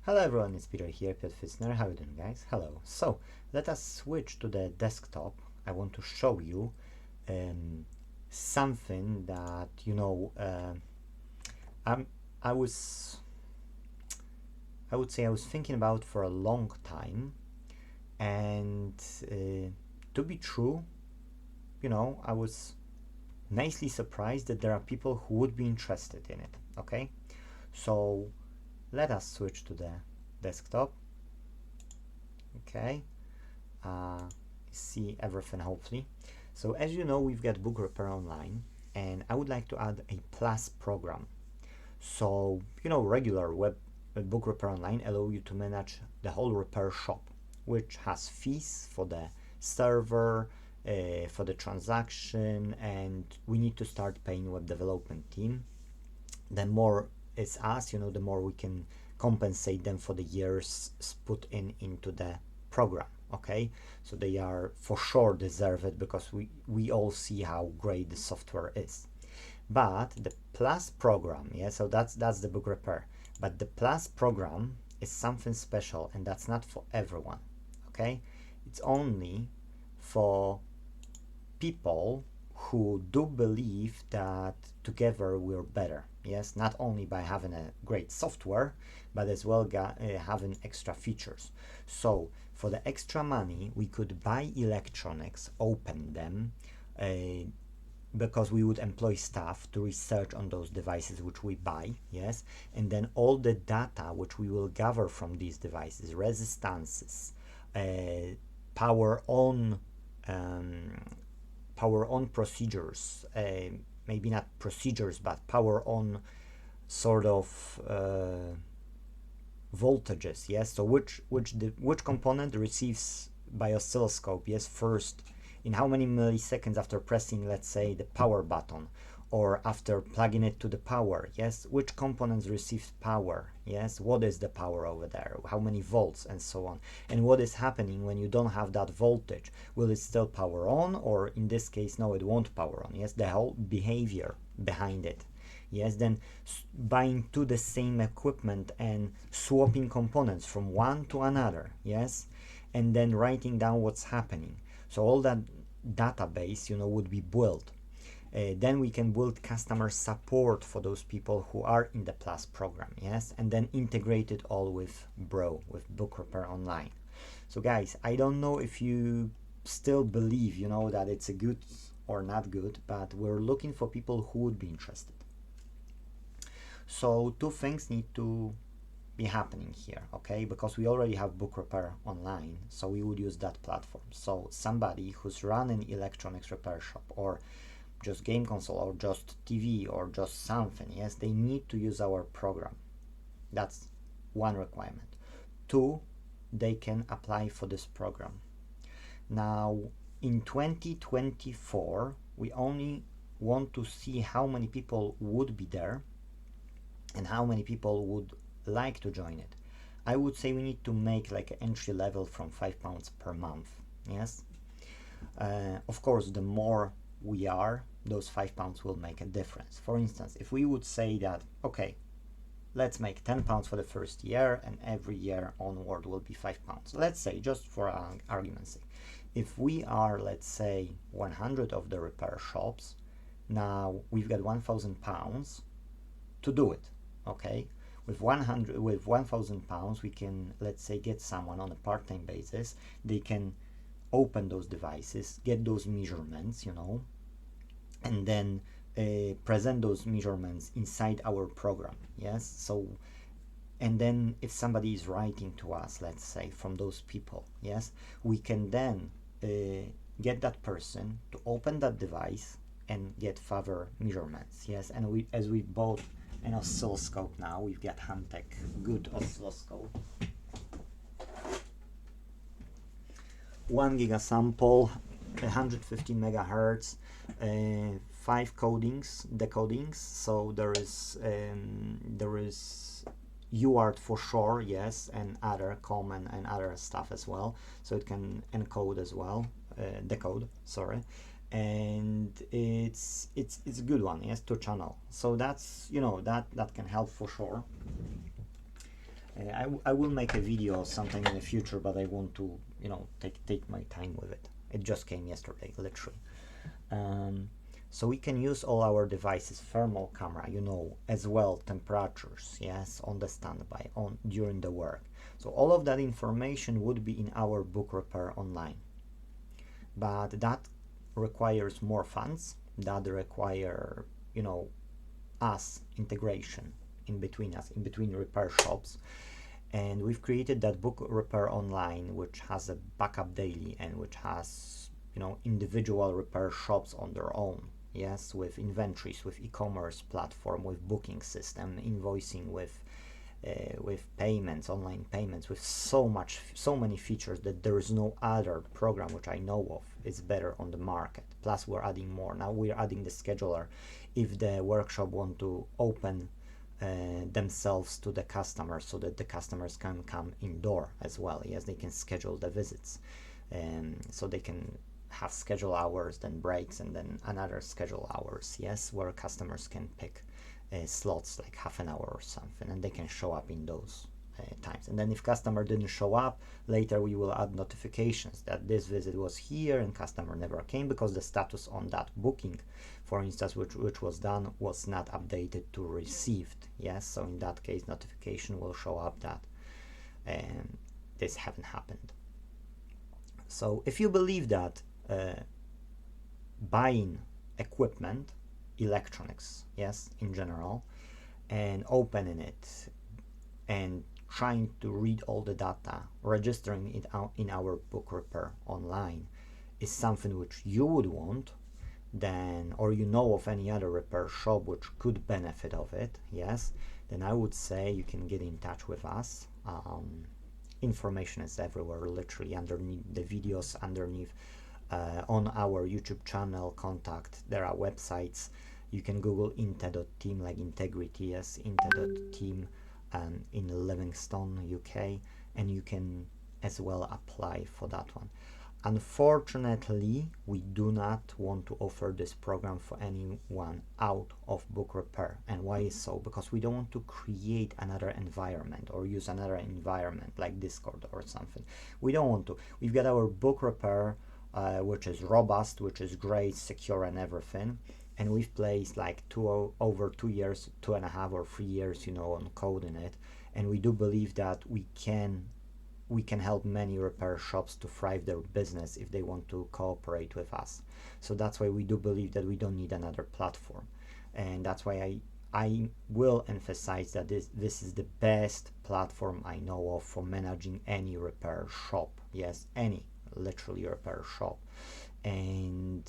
Hello everyone, it's Peter here, Piotr Fitzner. How are you doing, guys? Hello. So let us switch to the desktop. I want to show you something that I was I would say I was thinking about for a long time, and to be true, I was nicely surprised that there are people who would be interested in it. Okay, so let us switch to the desktop. Okay, see everything hopefully. So as you know, we've got BookRepairOnline, and I would like to add a plus program. So regular web BookRepairOnline allow you to manage the whole repair shop, which has fees for the server, for the transaction, and we need to start paying web development team. The more it's us, the more we can compensate them for the years put into the program. Okay, so they are for sure deserve it, because we all see how great the software is. But the plus program, so that's the book repair, but the plus program is something special, and that's not for everyone. Okay, it's only for people who do believe that together we're better. Yes, not only by having a great software, but as well having extra features. So for the extra money, we could buy electronics, open them, because we would employ staff to research on those devices which we buy, yes, and then all the data which we will gather from these devices, resistances, power on procedures, maybe not procedures, but power on sort of voltages, yes. So which component receives by oscilloscope, yes, first, in how many milliseconds after pressing, let's say, the power button, or after plugging it to the power, yes, which components receive power, yes, what is the power over there, how many volts, and so on, and what is happening when you don't have that voltage. Will it still power on, or in this case, no, it won't power on, yes, the whole behavior behind it. Yes, then buying to the same equipment and swapping components from one to another, yes, and then writing down what's happening. So all that database, would be built. Then we can build customer support for those people who are in the Plus program, yes, and then integrate it all with with BookRepairOnline. So guys, I don't know if you still believe, that it's a good or not good, but we're looking for people who would be interested. So two things need to be happening here, okay, because we already have BookRepairOnline, so we would use that platform. So somebody who's running electronics repair shop, or just game console, or just TV, or just something, yes, they need to use our program. That's one requirement. Two, they can apply for this program. Now in 2024, we only want to see how many people would be there and how many people would like to join it. I would say we need to make like an entry level from £5 per month, yes. Of course, the more we are, those £5 will make a difference. For instance, if we would say that, okay, let's make £10 for the first year, and every year onward will be £5. Let's say, just for argument's sake, if we are, let's say, 100 of the repair shops, now we've got £1,000 to do it. Okay, with £1,000, we can, let's say, get someone on a part-time basis. They can open those devices, get those measurements, and then present those measurements inside our program. Yes, so, and then if somebody is writing to us, let's say, from those people, yes, we can then get that person to open that device and get further measurements. Yes, and as we bought an oscilloscope now, we've got Hamtech good oscilloscope, 1 giga sample, 150 megahertz, 5 decodings. So there is UART for sure, yes, and other common and other stuff as well. So it can encode as well, decode. Sorry. And it's a good one, yes, 2 channel. So that's that can help for sure. I will make a video sometime in the future, but I want to, you know, take my time with it. It just came yesterday, literally. So we can use all our devices, thermal camera, you know, as well, temperatures, yes, on the standby, on during the work. So all of that information would be in our Book Repair Online. But that requires more funds, that require, you know, us integration in between us, in between repair shops. And we've created that Book Repair Online, which has a backup daily and which has, you know, individual repair shops on their own. Yes, with inventories, with e-commerce platform, with booking system, invoicing, with payments, online payments, with so many features that there is no other program which I know of is better on the market. Plus, we're adding more. Now we're adding the scheduler. If the workshop want to open themselves to the customers, so that the customers can come indoor as well. Yes, they can schedule the visits, so they can have schedule hours, then breaks, and then another schedule hours, yes, where customers can pick slots like half an hour or something, and they can show up in those times. And then if customer didn't show up, later we will add notifications that this visit was here and customer never came because the status on that booking, for instance, which was done, was not updated to received. Yes, so in that case notification will show up that this haven't happened. So if you believe that buying equipment, electronics, yes, in general, and opening it and trying to read all the data, registering it out in our Book Repair Online is something which you would want, then, or you know of any other repair shop which could benefit of it, yes, then I would say you can get in touch with us. Information is everywhere, literally underneath the videos, underneath on our YouTube channel, contact, there are websites. You can Google Inte.Team, like integrity, yes, Inte.Team in Livingston, UK, and you can as well apply for that one. Unfortunately, we do not want to offer this program for anyone out of Book Repair. And why is so? Because we don't want to create another environment or use another environment like Discord or something. We don't want to. We've got our Book Repair, which is robust, which is great, secure and everything. And we've placed like over 2 years, 2.5 or 3 years, you know, on code in it. And we do believe that we can help many repair shops to thrive their business if they want to cooperate with us. So that's why we do believe that we don't need another platform. And that's why I will emphasize that this is the best platform I know of for managing any repair shop. Yes, any literally repair shop. And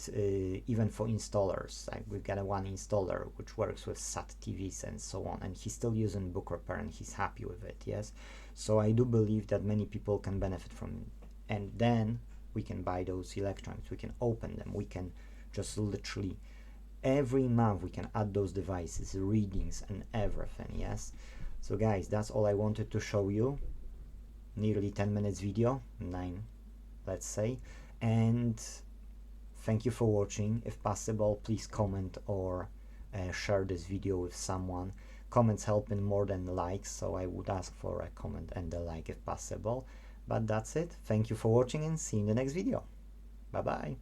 even for installers, like we've got one installer which works with SAT TVs and so on, and he's still using Book Repair and he's happy with it. Yes, so I do believe that many people can benefit from it, and then we can buy those electronics, we can open them, we can just literally every month we can add those devices, readings and everything. Yes, so guys, that's all I wanted to show you. Nearly 10 minutes video, 9 let's say, and thank you for watching. If possible, please comment or share this video with someone. Comments helping more than likes, so I would ask for a comment and a like if possible. But that's it. Thank you for watching and see you in the next video. Bye bye.